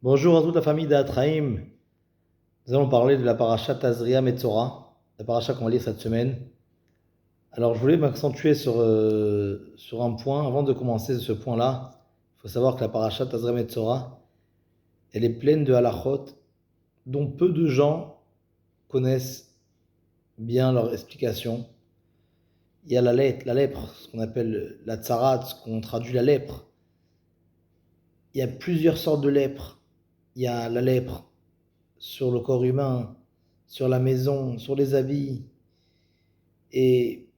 Bonjour à toute la famille d'Atraïm. Nous allons parler de la paracha Tazria Metzora, la paracha qu'on va lire cette semaine. Alors je voulais m'accentuer sur un point. Avant de commencer ce point-là, il faut savoir que la paracha Tazria Metzora, elle est pleine de halachot dont peu de gens connaissent bien leur explication. Il y a la lèpre, ce qu'on appelle la tsarat, ce qu'on traduit la lèpre. Il y a plusieurs sortes de lèpre. Il y a la lèpre sur le corps humain, sur la maison, sur les habits. Et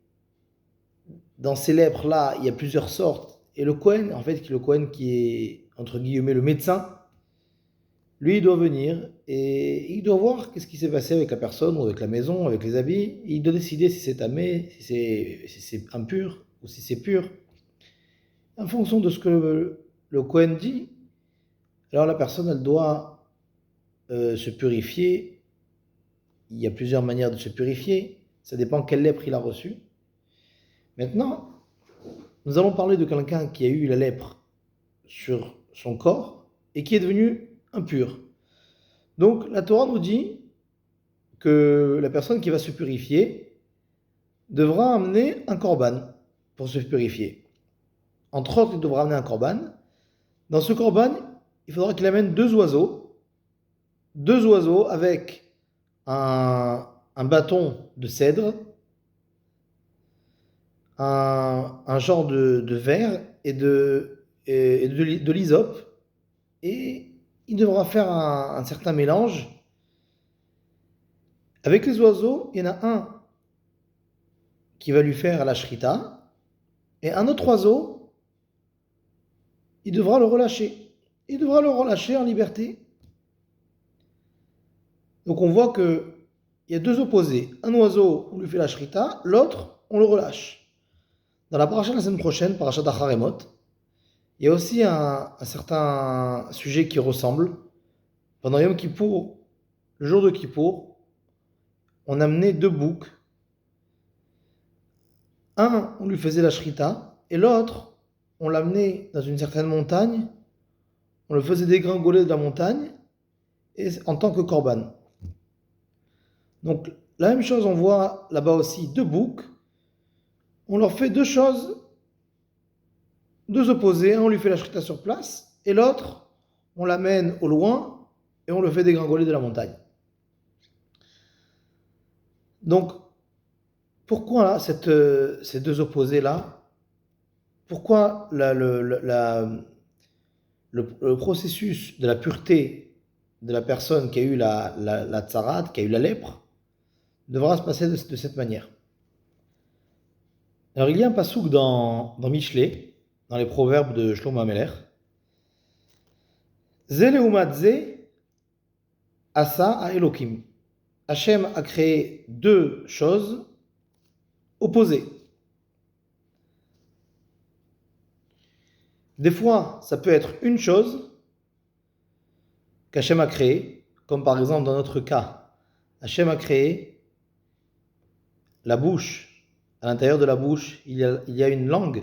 dans ces lèpres-là, il y a plusieurs sortes. Et le Kohen, en fait, le Kohen qui est, entre guillemets, le médecin, lui, il doit venir et il doit voir qu'est-ce qui s'est passé avec la personne ou avec la maison, avec les habits. Et il doit décider si c'est tamé, si c'est impur ou si c'est pur. En fonction de ce que le Kohen dit, alors la personne, elle doit se purifier. Il y a plusieurs manières de se purifier. Ça dépend quelle lèpre il a reçue. Maintenant, nous allons parler de quelqu'un qui a eu la lèpre sur son corps et qui est devenu impur. Donc la Torah nous dit que la personne qui va se purifier devra amener un korban pour se purifier. Entre autres, il devra amener un korban. Dans ce korban, il faudra qu'il amène deux oiseaux avec un bâton de cèdre, un genre de verre et de l'hysope, et il devra faire un certain mélange. Avec les oiseaux, il y en a un qui va lui faire la shrita, et un autre oiseau, il devra le relâcher. Il devra le relâcher en liberté. Donc on voit qu'il y a deux opposés. Un oiseau, on lui fait la shrita, l'autre, on le relâche. Dans la paracha de la semaine prochaine, paracha d'Acharemot, il y a aussi un certain sujet qui ressemble. Pendant Yom Kippour, le jour de Kippour, on amenait deux boucs. Un, on lui faisait la shrita, et l'autre, on l'amenait dans une certaine montagne, on le faisait dégringoler de la montagne, et en tant que korban. Donc, la même chose, on voit là-bas aussi deux boucs. On leur fait deux choses, deux opposés. Un, on lui fait la shrita sur place, et l'autre, on l'amène au loin, et on le fait dégringoler de la montagne. Donc, pourquoi là, ces deux opposés-là? Pourquoi le processus de la pureté de la personne qui a eu la tsarat, qui a eu la lèpre, devra se passer de cette manière? Alors, il y a un pasouk dans Michelet, dans les proverbes de Shlomo Ameler. Zé leumat asa a Elokim. Hachem a créé deux choses opposées. Des fois, ça peut être une chose qu'Hachem a créée, comme par exemple dans notre cas, Hachem a créé la bouche. À l'intérieur de la bouche, il y a une langue.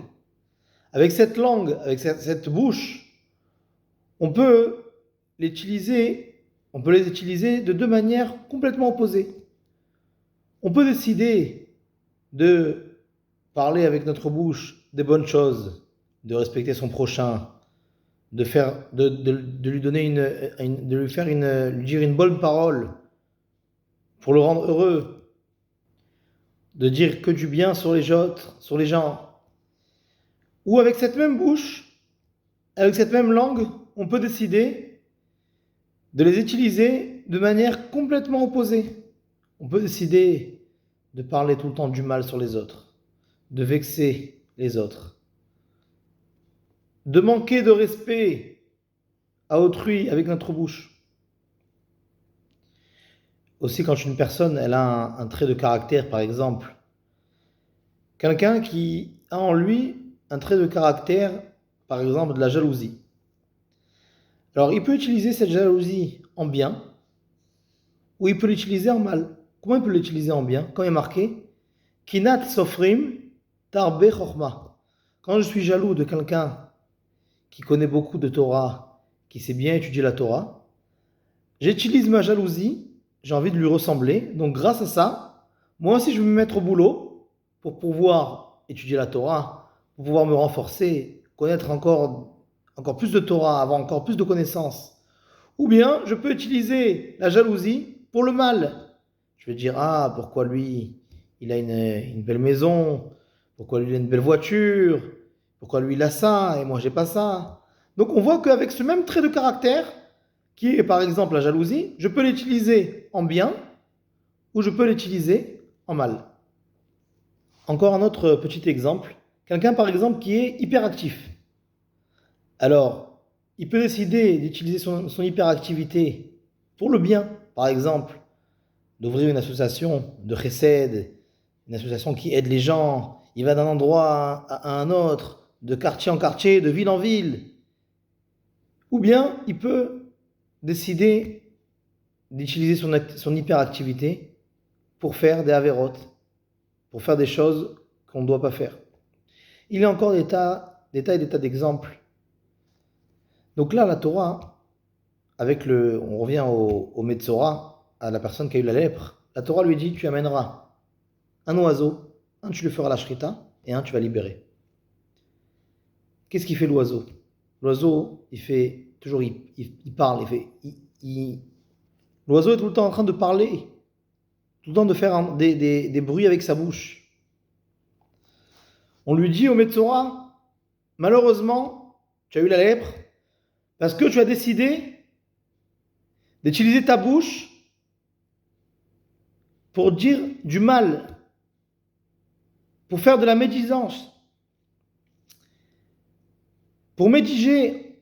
Avec cette langue, avec cette bouche, on peut les utiliser de deux manières complètement opposées. On peut décider de parler avec notre bouche des bonnes choses, de respecter son prochain, de lui donner lui dire une bonne parole pour le rendre heureux, de dire que du bien sur les autres, sur les gens. Ou avec cette même bouche, avec cette même langue, on peut décider de les utiliser de manière complètement opposée. On peut décider de parler tout le temps du mal sur les autres, de vexer les autres, de manquer de respect à autrui avec notre bouche. Aussi, quand une personne elle a un trait de caractère, par exemple, quelqu'un qui a en lui un trait de caractère, par exemple de la jalousie. Alors, il peut utiliser cette jalousie en bien, ou il peut l'utiliser en mal. Comment il peut l'utiliser en bien? Quand il est marqué Kinat sofrim tarbe chorma. Quand je suis jaloux de quelqu'un qui connaît beaucoup de Torah, qui sait bien étudier la Torah. J'utilise ma jalousie, j'ai envie de lui ressembler. Donc grâce à ça, moi aussi je vais me mettre au boulot pour pouvoir étudier la Torah, pour pouvoir me renforcer, connaître encore plus de Torah, avoir encore plus de connaissances. Ou bien je peux utiliser la jalousie pour le mal. Je vais dire, ah, pourquoi lui, il a une belle maison, pourquoi lui, il a une belle voiture, pourquoi lui, il a ça et moi, j'ai pas ça. Donc on voit qu'avec ce même trait de caractère, qui est par exemple la jalousie, je peux l'utiliser en bien ou je peux l'utiliser en mal. Encore un autre petit exemple. Quelqu'un par exemple qui est hyperactif. Alors, il peut décider d'utiliser son hyperactivité pour le bien. Par exemple, d'ouvrir une association de chesed, une association qui aide les gens. Il va d'un endroit à un autre, de quartier en quartier, de ville en ville. Ou bien, il peut décider d'utiliser son hyperactivité pour faire des avérotes, pour faire des choses qu'on ne doit pas faire. Il y a encore des tas et des tas d'exemples. Donc là, la Torah, on revient au Metzora, à la personne qui a eu la lèpre, la Torah lui dit, tu amèneras un oiseau, un tu le feras la shrita, et un tu vas libérer. Qu'est-ce qu'il fait l'oiseau? L'oiseau, il fait toujours, il parle, l'oiseau est tout le temps en train de parler, tout le temps de faire des bruits avec sa bouche. On lui dit au Metzora, malheureusement, tu as eu la lèpre, parce que tu as décidé d'utiliser ta bouche pour dire du mal, pour faire de la médisance, pour médiger,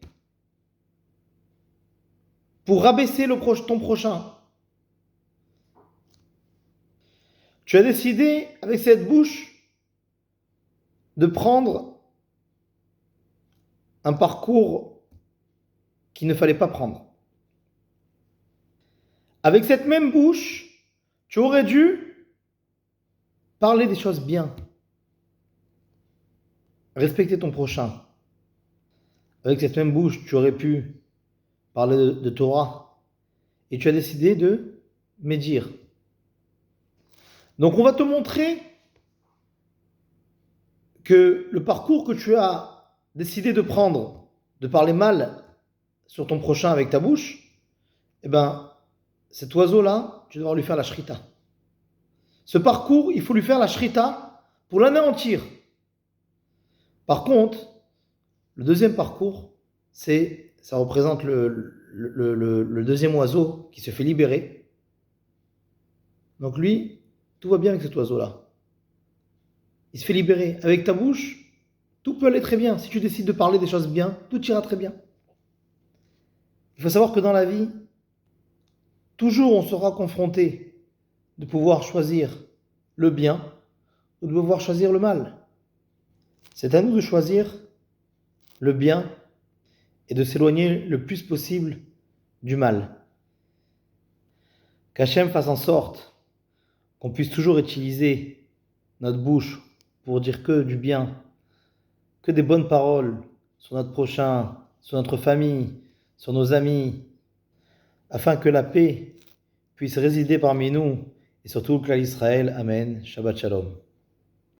pour rabaisser ton prochain. Tu as décidé, avec cette bouche, de prendre un parcours qu'il ne fallait pas prendre. Avec cette même bouche, tu aurais dû parler des choses bien, respecter ton prochain. Avec cette même bouche, tu aurais pu parler de Torah, et tu as décidé de médire. Donc on va te montrer que le parcours que tu as décidé de prendre, de parler mal sur ton prochain avec ta bouche, eh ben, cet oiseau-là, tu devras lui faire la shrita. Ce parcours, il faut lui faire la shrita pour l'anéantir. Par contre, le deuxième parcours, ça représente le deuxième oiseau qui se fait libérer. Donc lui, tout va bien avec cet oiseau-là. Il se fait libérer. Avec ta bouche, tout peut aller très bien. Si tu décides de parler des choses bien, tout ira très bien. Il faut savoir que dans la vie, toujours on sera confronté de pouvoir choisir le bien ou de pouvoir choisir le mal. C'est à nous de choisir le bien et de s'éloigner le plus possible du mal. Qu'Hachem fasse en sorte qu'on puisse toujours utiliser notre bouche pour dire que du bien, que des bonnes paroles sur notre prochain, sur notre famille, sur nos amis, afin que la paix puisse résider parmi nous et surtout que l'Israël. Amen. Shabbat Shalom.